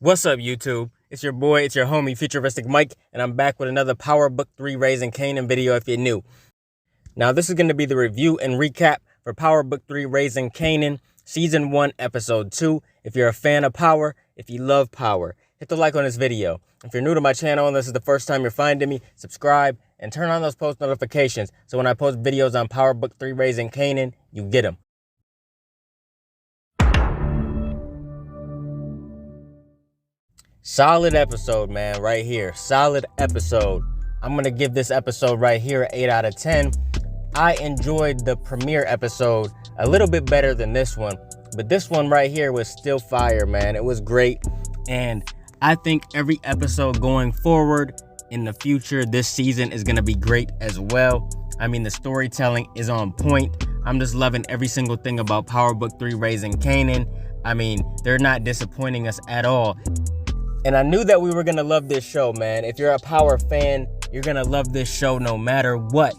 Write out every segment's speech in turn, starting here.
What's up, YouTube? It's your boy, it's your homie, FuturisticMike, and I'm back with another Power Book 3 Raising Kanan video if you're new. Now, this is going to be the review and recap for Power Book 3 Raising Kanan, Season 1, Episode 2. If you're a fan of Power, if you love Power, hit the like on this video. If you're new to my channel and this is the first time you're finding me, subscribe and turn on those post notifications so when I post videos on Power Book 3 Raising Kanan, you get them. Solid episode, man, right here. Solid episode. I'm going to give this episode right here an 8 out of 10. I enjoyed the premiere episode a little bit better than this one, but this one right here was still fire, man. It was great, and I think every episode going forward in the future this season is going to be great as well. I mean, the storytelling is on point. I'm just loving every single thing about Power Book 3 Raising Kanan. I mean, they're not disappointing us at all. And I knew that we were going to love this show, man. If you're a Power fan, you're going to love this show no matter what.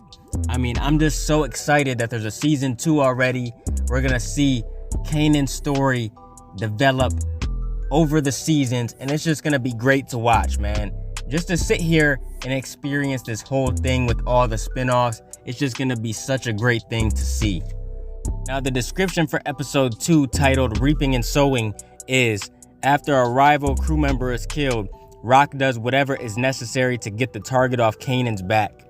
I mean, I'm just so excited that there's a Season 2 already. We're going to see Kanan's story develop over the seasons, and it's just going to be great to watch, man. Just to sit here and experience this whole thing with all the spinoffs, it's just going to be such a great thing to see. Now, the description for Episode 2, titled Reaping and Sowing, is: after a rival crew member is killed, Rock does whatever is necessary to get the target off Kanan's back.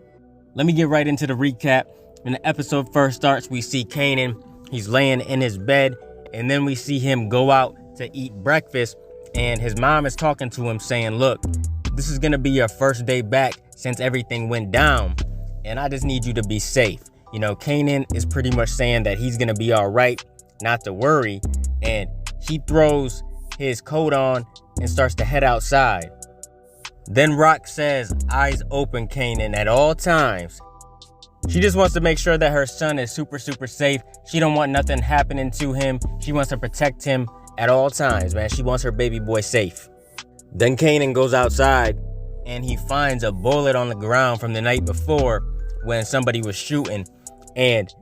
Let me get right into the recap. When the episode first starts, we see Kanan. He's laying in his bed, and then we see him go out to eat breakfast, and his mom is talking to him saying, look, this is going to be your first day back since everything went down, and I just need you to be safe. You know, Kanan is pretty much saying that he's going to be all right, not to worry, and he throws his coat on and starts to head outside. Then Rock says, eyes open, Kanan, at all times. She just wants to make sure that her son is super safe. She don't want nothing happening to him. She wants to protect him at all times, man. She wants her baby boy safe. Then Kanan goes outside and he finds a bullet on the ground from the night before when somebody was shooting. And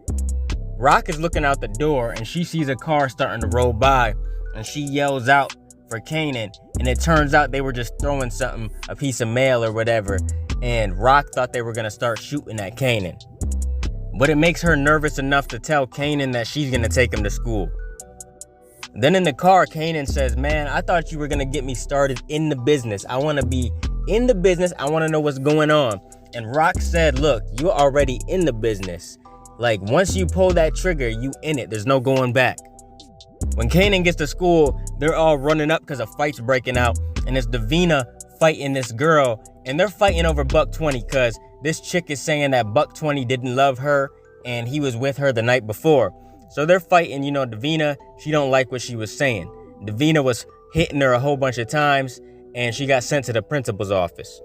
Rock is looking out the door and she sees a car starting to roll by. And she yells out for Kanan, and it turns out they were just throwing something, a piece of mail or whatever, and Rock thought they were gonna start shooting at Kanan. But it makes her nervous enough to tell Kanan that she's gonna take him to school. Then in the car, Kanan says, man, I thought you were gonna get me started in the business. I wanna be in the business, I wanna know what's going on. And Rock said, look, you're already in the business. Like, once you pull that trigger, you in it, there's no going back. When Kanan gets to school, they're all running up because a fight's breaking out, and it's Davina fighting this girl, and they're fighting over Buck 20 because this chick is saying that Buck 20 didn't love her and he was with her the night before. So they're fighting, you know. Davina, she don't like what she was saying. Davina was hitting her a whole bunch of times and she got sent to the principal's office.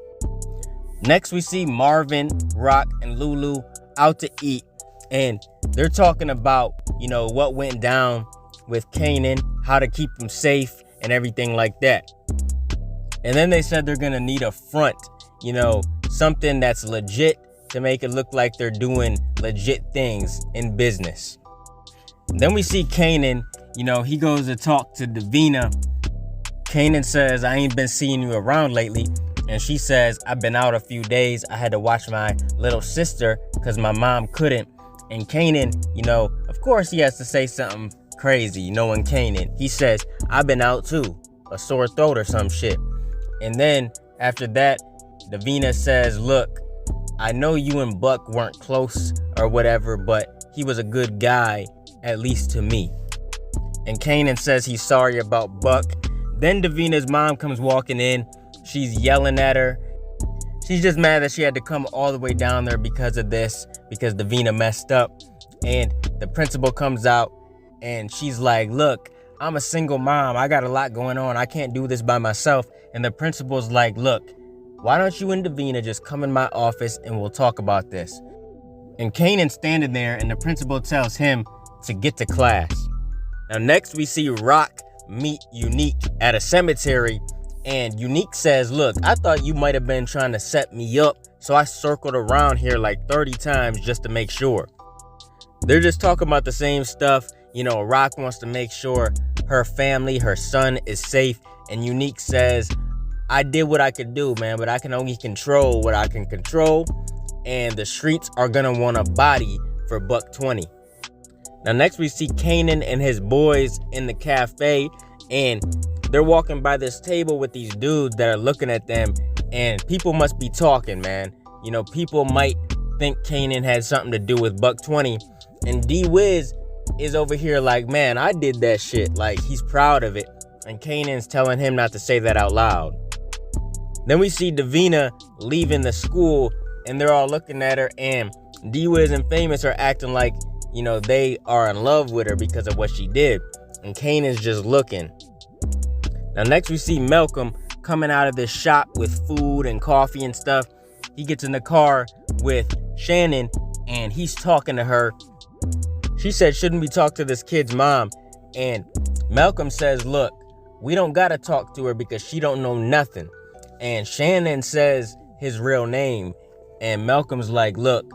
Next, we see Marvin, Rock, and Lulu out to eat, and they're talking about, you know, what went down with Kanan, how to keep him safe and everything like that. And then they said they're gonna need a front, you know, something that's legit to make it look like they're doing legit things in business. Then we see Kanan, you know, he goes to talk to Davina. Kanan says, I ain't been seeing you around lately. And she says, I've been out a few days. I had to watch my little sister because my mom couldn't. And Kanan, you know, of course he has to say something crazy, knowing Kanan. He says, I've been out too, a sore throat or some shit. And then after that, Davina says, look, I know you and Buck weren't close or whatever, but he was a good guy, at least to me. And Kanan says he's sorry about Buck. Then Davina's mom comes walking in. She's yelling at her. She's just mad that she had to come all the way down there because of this, because Davina messed up. And the principal comes out and she's like, look, I'm a single mom. I got a lot going on. I can't do this by myself. And the principal's like, look, why don't you and Davina just come in my office and we'll talk about this? And Kanan's standing there and the principal tells him to get to class. Now next we see Rock meet Unique at a cemetery, and Unique says, look, I thought you might have been trying to set me up, so I circled around here like 30 times just to make sure. They're just talking about the same stuff. You know, Rock wants to make sure her family, her son is safe, And Unique says, I did what I could do, man, but I can only control what I can control. And the streets are gonna want a body for $120. Now next we see Kanan and his boys in the cafe, and they're walking by this table with these dudes that are looking at them, and people must be talking, man. You know, people might think Kanan had something to do with $120, and D-Wiz is over here like, man, I did that shit. Like, he's proud of it, and Kanan's telling him not to say that out loud. Then we see Davina leaving the school, and they're all looking at her, and D-Wiz and Famous are acting like, you know, they are in love with her because of what she did, and Kanan's just looking. Now next we see Malcolm coming out of this shop with food and coffee and stuff. He gets in the car with Shannon, and he's talking to her. She said, shouldn't we talk to this kid's mom? And Malcolm says, look, we don't gotta talk to her because she don't know nothing. And Shannon says his real name, and Malcolm's like, look,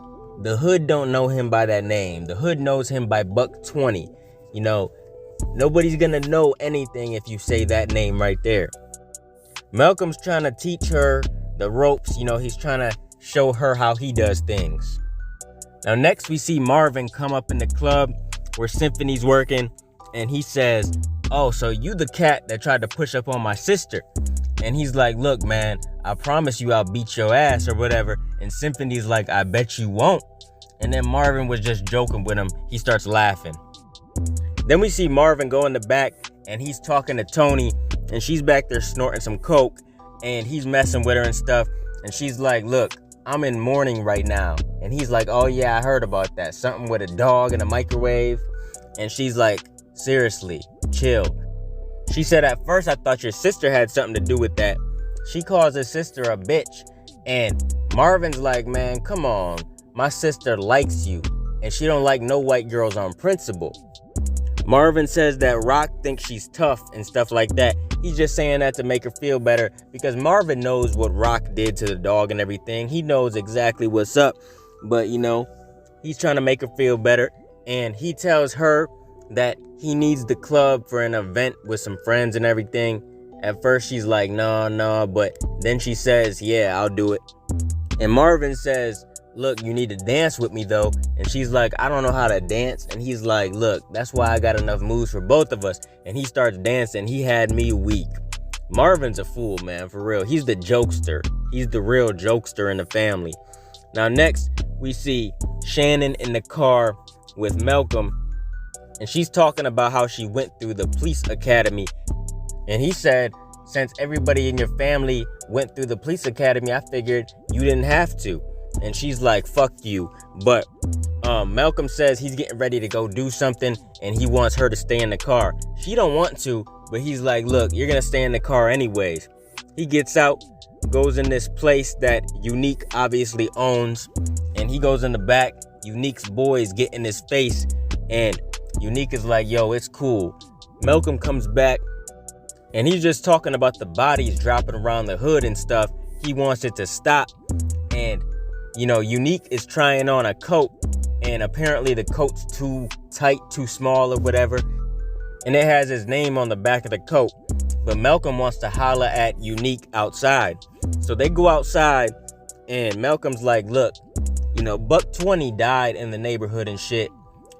the hood don't know him by that name. The hood knows him by $120. You know, nobody's gonna know anything if you say that name right there. Malcolm's trying to teach her the ropes. You know, he's trying to show her how he does things. Now next we see Marvin come up in the club where Symphony's working, and he says, oh, so you the cat that tried to push up on my sister. And he's like, look, man, I promise you I'll beat your ass or whatever. And Symphony's like, I bet you won't. And then Marvin was just joking with him. He starts laughing. Then we see Marvin go in the back, and he's talking to Tony, and she's back there snorting some coke, and he's messing with her and stuff. And she's like, look, I'm in mourning right now. And he's like, oh yeah, I heard about that. Something with a dog and a microwave. And she's like, seriously, chill. She said, at first I thought your sister had something to do with that. She calls her sister a bitch. And Marvin's like, man, come on. My sister likes you, and she don't like no white girls on principle. Marvin says that Rock thinks she's tough and stuff like that. He's just saying that to make her feel better, because Marvin knows what Rock did to the dog and everything. He knows exactly what's up, but you know, he's trying to make her feel better. And he tells her that he needs the club for an event with some friends and everything. At first she's like, no, but then she says, yeah, I'll do it. And Marvin says, look, you need to dance with me though. And she's like, I don't know how to dance. And he's like, look, that's why I got enough moves for both of us. And he starts dancing. He had me weak. Marvin's a fool, man, for real. He's the jokester. He's the real jokester in the family. Now next we see Shannon in the car with Malcolm, and she's talking about how she went through the police academy. And he said, since everybody in your family went through the police academy, I figured you didn't have to. And she's like, fuck you. But Malcolm says he's getting ready to go do something, and he wants her to stay in the car. She don't want to, but he's like, look, you're gonna stay in the car anyways. He gets out, goes in this place that Unique obviously owns, and he goes in the back. Unique's boys get in his face, and Unique is like, yo, it's cool. Malcolm comes back, and he's just talking about the bodies dropping around the hood and stuff. He wants it to stop. And you know, Unique is trying on a coat, and apparently the coat's too tight, too small or whatever, and it has his name on the back of the coat. But Malcolm wants to holler at Unique outside. So they go outside, and Malcolm's like, look, you know, $120 died in the neighborhood and shit.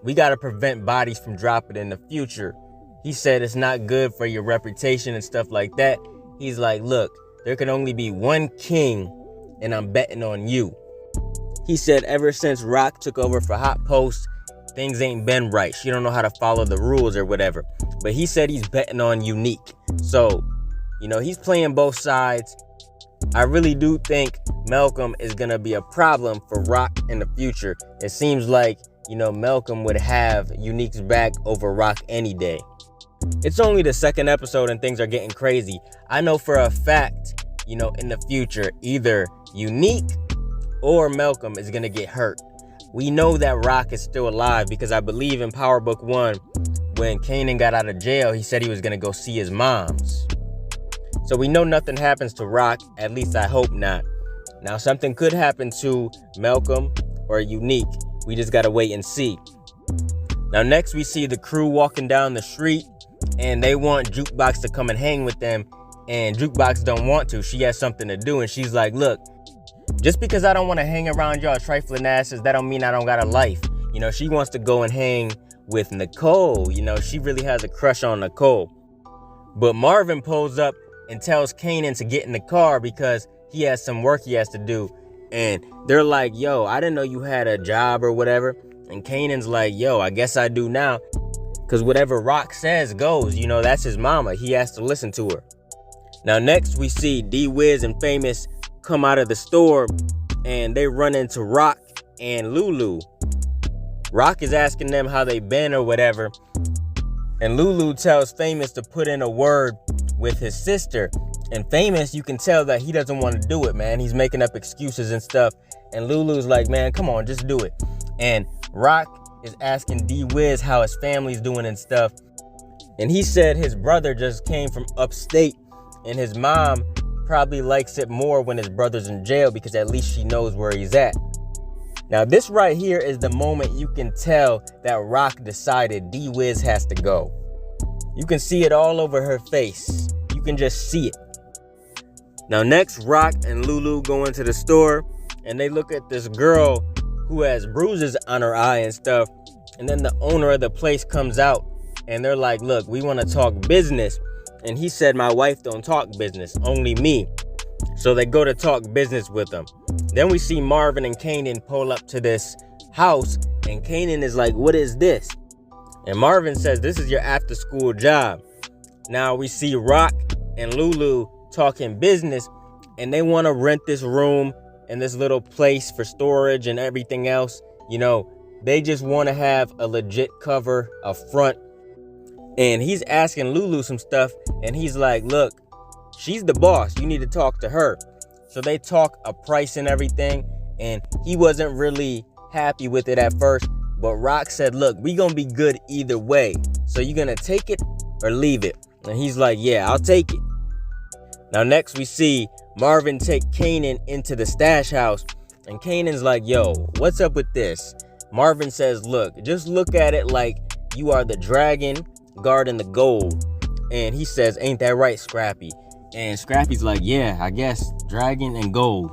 We got to prevent bodies from dropping in the future. He said it's not good for your reputation and stuff like that. He's like, look, there can only be one king, and I'm betting on you. He said ever since Rock took over for Hot Post, things ain't been right. She don't know how to follow the rules or whatever. But he said he's betting on Unique. So, you know, he's playing both sides. I really do think Malcolm is going to be a problem for Rock in the future. It seems like, you know, Malcolm would have Unique's back over Rock any day. It's only the second episode and things are getting crazy. I know for a fact, you know, in the future, either Unique or Malcolm is going to get hurt. We know that Rock is still alive because I believe in Power Book 1, when Kanan got out of jail, he said he was going to go see his moms. So we know nothing happens to Rock, at least I hope not. Now something could happen to Malcolm or Unique. We just got to wait and see. Now next we see the crew walking down the street, and they want Jukebox to come and hang with them. and Jukebox don't want to. She has something to do, and she's like, look, just because I don't want to hang around y'all trifling asses, that don't mean I don't got a life. You know, she wants to go and hang with Nicole. You know, she really has a crush on Nicole. But Marvin pulls up and tells Kanan to get in the car because he has some work he has to do. And they're like, yo, I didn't know you had a job or whatever. And Kanan's like, yo, I guess I do now. Because whatever Rock says goes. You know, that's his mama. He has to listen to her. Now, next we see D-Wiz and Famous come out of the store, and they run into Rock and Lulu. Rock is asking them how they been or whatever. And Lulu tells Famous to put in a word with his sister. And Famous, you can tell that he doesn't want to do it, man. He's making up excuses and stuff. And Lulu's like, man, come on, just do it. And Rock is asking D-Wiz how his family's doing and stuff. And he said his brother just came from upstate, and his mom probably likes it more when his brother's in jail because at least she knows where he's at. Now, this right here is the moment you can tell that Rock decided D-Wiz has to go. You can see it all over her face. You can just see it. Now, next, Rock and Lulu go into the store, and they look at this girl who has bruises on her eye and stuff. And then the owner of the place comes out, and they're like, look, we want to talk business. And he said, my wife don't talk business, only me. So they go to talk business with him. Then we see Marvin and Kanan pull up to this house, and Kanan is like, what is this? And Marvin says, this is your after school job. Now we see Rock and Lulu talking business, and they want to rent this room and this little place for storage and everything else. You know, they just want to have a legit cover up front. And he's asking Lulu some stuff, and he's like, look, she's the boss. You need to talk to her. So they talk a price and everything, and he wasn't really happy with it at first. But Rock said, look, we gonna be good either way. So you gonna take it or leave it? And he's like, yeah, I'll take it. Now next we see Marvin take Kanan into the stash house, and Kanan's like, yo, what's up with this? Marvin says, look, just look at it like you are the dragon guarding the gold. And he says, ain't that right, Scrappy? And Scrappy's like, yeah, I guess, dragon and gold.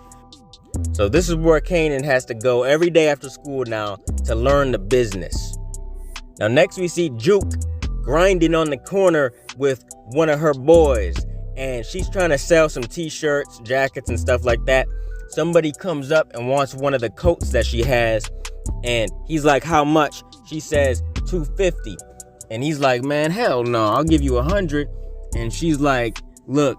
So this is where Kanan has to go every day after school now to learn the business. Now next we see Juke grinding on the corner with one of her boys, and she's trying to sell some t-shirts, jackets, and stuff like that. Somebody comes up and wants one of the coats that she has, and he's like, how much? She says $250. And he's like, man, hell no, I'll give you 100. And she's like, look,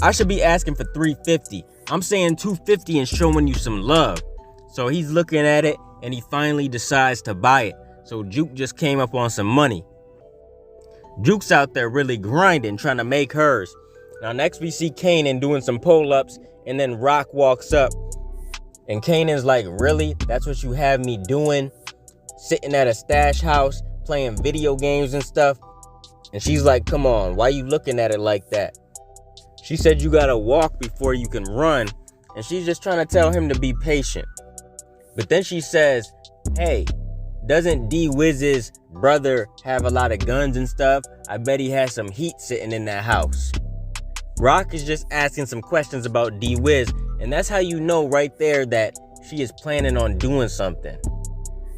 I should be asking for $350. I'm saying $250 and showing you some love. So he's looking at it, and he finally decides to buy it. So Juke just came up on some money. Juke's out there really grinding, trying to make hers. Now next we see Kanan doing some pull-ups, and then Rock walks up. And Kanan's like, really? That's what you have me doing? Sitting at a stash house, playing video games and stuff? And she's like, come on, why you looking at it like that? She said you gotta walk before you can run. And she's just trying to tell him to be patient. But then she says, hey, doesn't D-Wiz's brother have a lot of guns and stuff? I bet he has some heat sitting in that house. Rock is just asking some questions about D-Wiz, and that's how you know right there that she is planning on doing something.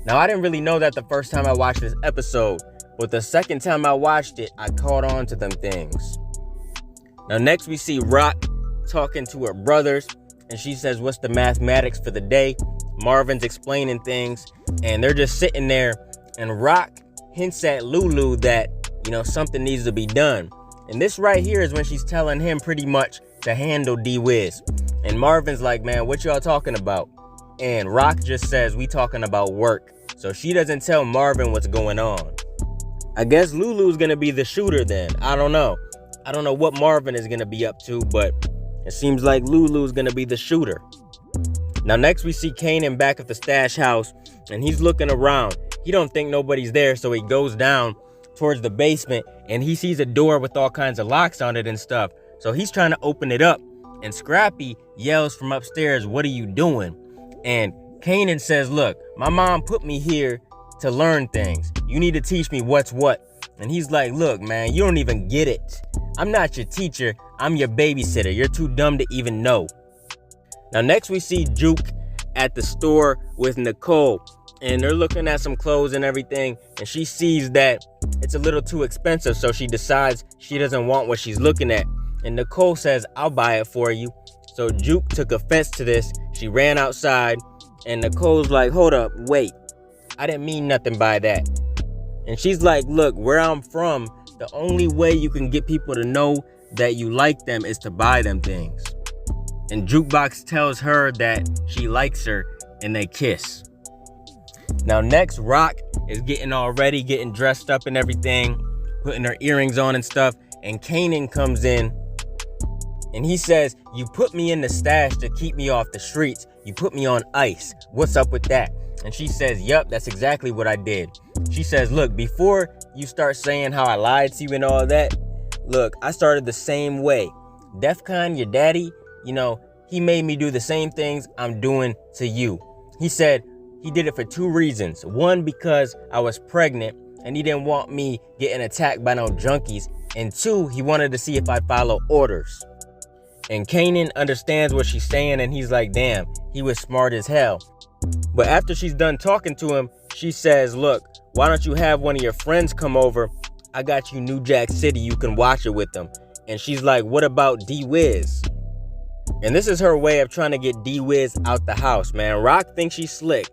Now, I didn't really know that the first time I watched this episode, but the second time I watched it, I caught on to them things. Now, next we see Rock talking to her brothers, and she says, what's the mathematics for the day? Marvin's explaining things, and they're just sitting there, and Rock hints at Lulu that, you know, something needs to be done. And this right here is when she's telling him pretty much to handle D-Wiz. And Marvin's like, man, what y'all talking about? And Rock just says, we talking about work. So she doesn't tell Marvin what's going on. I guess Lulu's gonna be the shooter then. I don't know. I don't know what Marvin is gonna be up to, but it seems like Lulu's gonna be the shooter. Now next we see Kanan back at the stash house, and he's looking around. He don't think nobody's there, so he goes down towards the basement, and he sees a door with all kinds of locks on it and stuff. So he's trying to open it up, and Scrappy yells from upstairs, what are you doing? And Kanan says, look, my mom put me here to learn things. You need to teach me what's what. And he's like, look, man, you don't even get it. I'm not your teacher. I'm your babysitter. You're too dumb to even know. Now next we see Juke at the store with Nicole, and they're looking at some clothes and everything, and she sees that it's a little too expensive, so she decides she doesn't want what she's looking at. And Nicole says, I'll buy it for you. So Juke took offense to this. She ran outside, and Nicole's like, hold up, wait. I didn't mean nothing by that. And she's like, look, where I'm from, the only way you can get people to know that you like them is to buy them things. And Jukebox tells her that she likes her, and they kiss. Now next, Rock is getting all ready, getting dressed up and everything, putting her earrings on and stuff, and Kanan comes in, and he says, you put me in the stash to keep me off the streets. You put me on ice. What's up with that? And she says, yup, that's exactly what I did. She says, look, before you start saying how I lied to you and all that, look, I started the same way. Defcon, your daddy, he made me do the same things I'm doing to you. He said he did it for 2 reasons. 1, because I was pregnant and he didn't want me getting attacked by no junkies. And 2, he wanted to see if I follow orders. And Kanan understands what she's saying, and he's like, damn, he was smart as hell. But after she's done talking to him, she says, look, why don't you have one of your friends come over? I got you New Jack City. You can watch it with them. And she's like, what about D-Wiz? And this is her way of trying to get D-Wiz out the house, man. Rock thinks she's slick.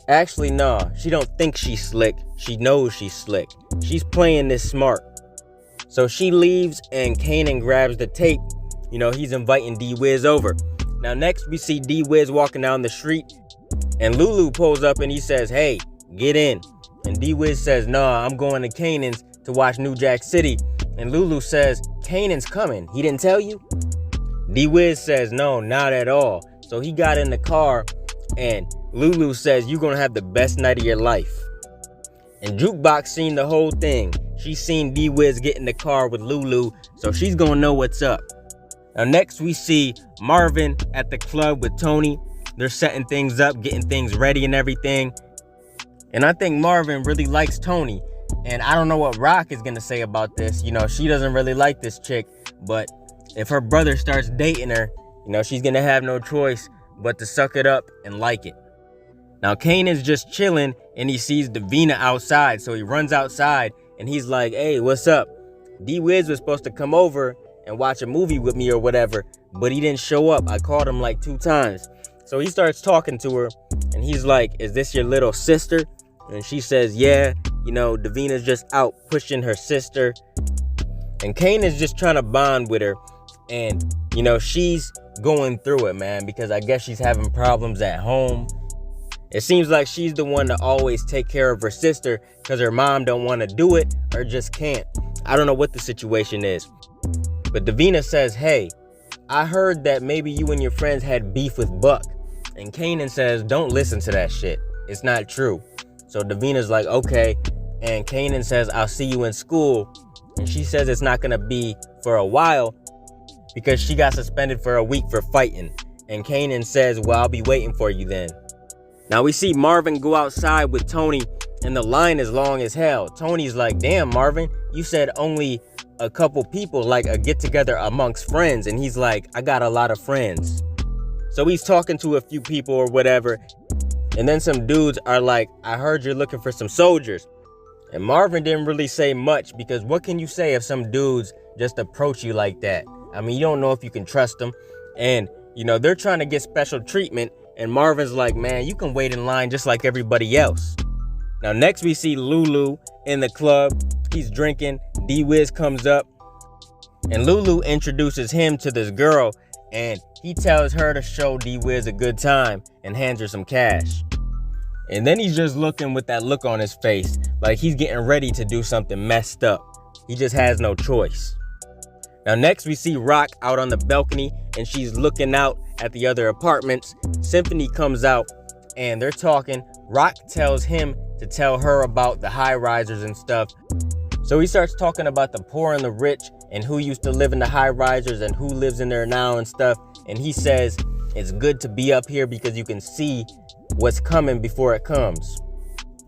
Actually, nah, she don't think she's slick. She knows she's slick. She's playing this smart. So she leaves, and Kanan grabs the tape. He's inviting D-Wiz over. Now next, we see D-Wiz walking down the street, and Lulu pulls up and he says, hey, get in. And D-Wiz says, nah, I'm going to Kanan's to watch New Jack City. And Lulu says, Kanan's coming. He didn't tell you? D-Wiz says, no, not at all. So he got in the car, and Lulu says, you're going to have the best night of your life. And Jukebox seen the whole thing. She's seen D-Wiz get in the car with Lulu, so she's going to know what's up. Now next we see Marvin at the club with Tony. They're setting things up, getting things ready and everything. And I think Marvin really likes Tony. And I don't know what Rock is going to say about this. She doesn't really like this chick. But if her brother starts dating her, she's going to have no choice but to suck it up and like it. Now Kanan's just chilling, and he sees Davina outside. So he runs outside, and he's like, hey, what's up? D-Wiz was supposed to come over and watch a movie with me or whatever, but he didn't show up. I called him like 2 times. So he starts talking to her, and he's like, is this your little sister? And she says, yeah, Davina's just out pushing her sister. And Kanan's just trying to bond with her. And, she's going through it, man, because I guess she's having problems at home. It seems like she's the one to always take care of her sister because her mom don't want to do it or just can't. I don't know what the situation is. But Davina says, hey, I heard that maybe you and your friends had beef with Buck. And Kanan says, don't listen to that shit. It's not true. So Davina's like, okay. And Kanan says, I'll see you in school. And she says it's not going to be for a while because she got suspended for a week for fighting. And Kanan says, well, I'll be waiting for you then. Now we see Marvin go outside with Tony, and the line is long as hell. Tony's like, damn, Marvin, you said only a couple people, like a get together amongst friends. And he's like, I got a lot of friends. So he's talking to a few people or whatever. And then some dudes are like, I heard you're looking for some soldiers. And Marvin didn't really say much, because what can you say if some dudes just approach you like that? I mean, you don't know if you can trust them. And, they're trying to get special treatment. And Marvin's like, man, you can wait in line just like everybody else. Now, next we see Lulu in the club. He's drinking. D-Wiz comes up. And Lulu introduces him to this girl. And he tells her to show D-Wiz a good time and hands her some cash. And then he's just looking with that look on his face, like he's getting ready to do something messed up. He just has no choice. Now next we see Rock out on the balcony, and she's looking out at the other apartments. Symphony comes out and they're talking. Rock tells him to tell her about the high-risers and stuff. So he starts talking about the poor and the rich and who used to live in the high-risers and who lives in there now and stuff. And he says it's good to be up here because you can see what's coming before it comes.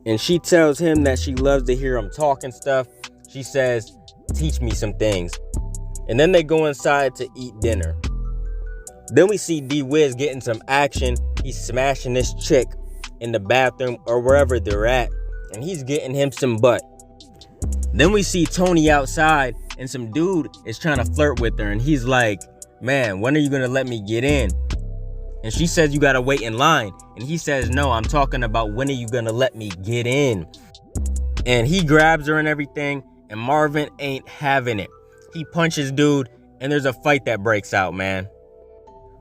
And she tells him that she loves to hear him talk and stuff. She says, teach me some things. And then they go inside to eat dinner. Then we see D-Wiz getting some action. He's smashing this chick in the bathroom or wherever they're at, and he's getting him some butt. Then we see Tony outside, and some dude is trying to flirt with her, and he's like, man, when are you gonna let me get in? And she says, you gotta wait in line. And he says, no, I'm talking about when are you gonna let me get in? And he grabs her and everything, and Marvin ain't having it. He punches dude, and there's a fight that breaks out, man.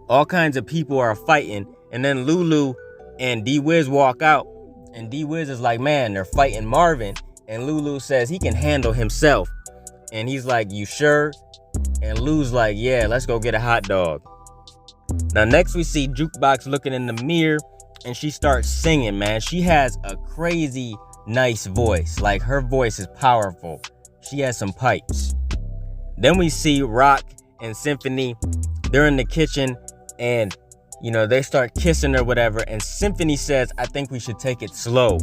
All kinds of people are fighting, and then Lulu and D-Wiz walk out, and D-Wiz is like, man, they're fighting Marvin. And Lulu says he can handle himself. And he's like, you sure? And Lou's like, yeah, let's go get a hot dog. Now next we see Jukebox looking in the mirror, and she starts singing, man. She has a crazy nice voice. Like, her voice is powerful. She has some pipes. Then we see Rock and Symphony. They're in the kitchen, and they start kissing or whatever, and Symphony says, I think we should take it slow.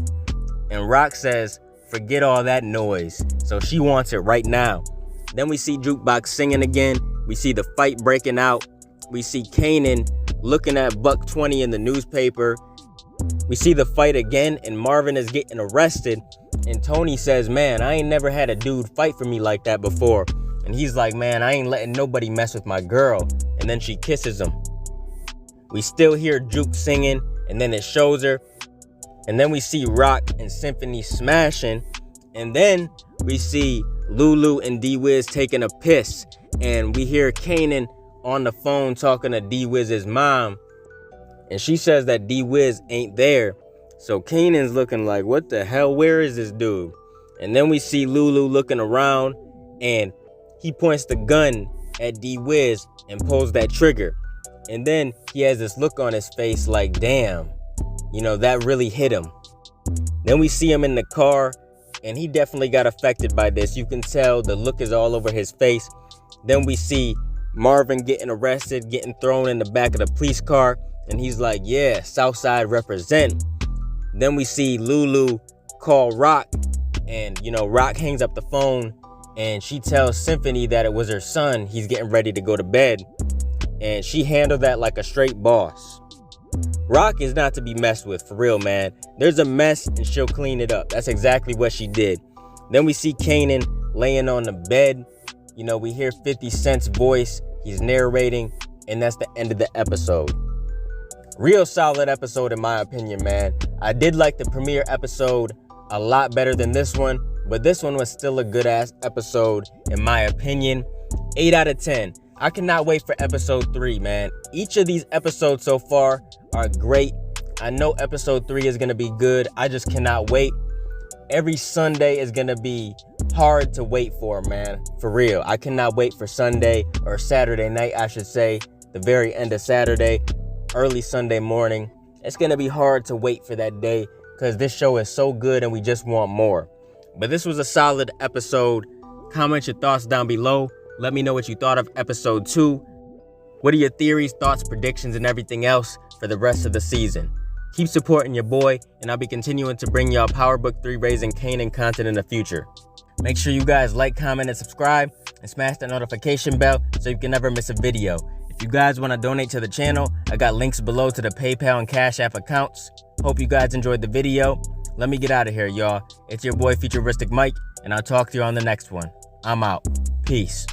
And Rock says, forget all that noise. So she wants it right now. Then we see Jukebox singing again. We see the fight breaking out. We see Kanan looking at Buck 20 in the newspaper. We see the fight again, and Marvin is getting arrested. And Tony says, man, I ain't never had a dude fight for me like that before. And he's like, man, I ain't letting nobody mess with my girl. And then she kisses him. We still hear Juke singing, and then it shows her. And then we see Rock and Symphony smashing. And then we see Lulu and D-Wiz taking a piss. And we hear Kanan on the phone talking to D-Wiz's mom. And she says that D-Wiz ain't there. So Kanan's looking like, what the hell? Where is this dude? And then we see Lulu looking around, and he points the gun at D-Wiz and pulls that trigger. And then he has this look on his face like, damn, that really hit him. Then we see him in the car, and he definitely got affected by this. You can tell the look is all over his face. Then we see Marvin getting arrested, getting thrown in the back of the police car. And he's like, yeah, Southside represent. Then we see Lulu call Rock, and Rock hangs up the phone, and she tells Symphony that it was her son. He's getting ready to go to bed. And she handled that like a straight boss. Rock is not to be messed with, for real, man. There's a mess, and she'll clean it up. That's exactly what she did. Then we see Kanan laying on the bed. We hear 50 Cent's voice. He's narrating, and that's the end of the episode. Real solid episode in my opinion, man. I did like the premiere episode a lot better than this one, but this one was still a good ass episode in my opinion. 8 out of 10. I cannot wait for episode 3, man. Each of these episodes so far are great. I know episode 3 is going to be good. I just cannot wait. Every Sunday is going to be hard to wait for, man. For real. I cannot wait for Sunday, or Saturday night, I should say. The very end of Saturday, early Sunday morning. It's going to be hard to wait for that day because this show is so good and we just want more. But this was a solid episode. Comment your thoughts down below. Let me know what you thought of episode 2. What are your theories, thoughts, predictions, and everything else for the rest of the season? Keep supporting your boy, and I'll be continuing to bring y'all Power Book 3 Raising Kanan content in the future. Make sure you guys like, comment, and subscribe, and smash the notification bell so you can never miss a video. If you guys want to donate to the channel, I got links below to the PayPal and Cash App accounts. Hope you guys enjoyed the video. Let me get out of here, y'all. It's your boy, FuturisticMike, and I'll talk to you on the next one. I'm out. Peace.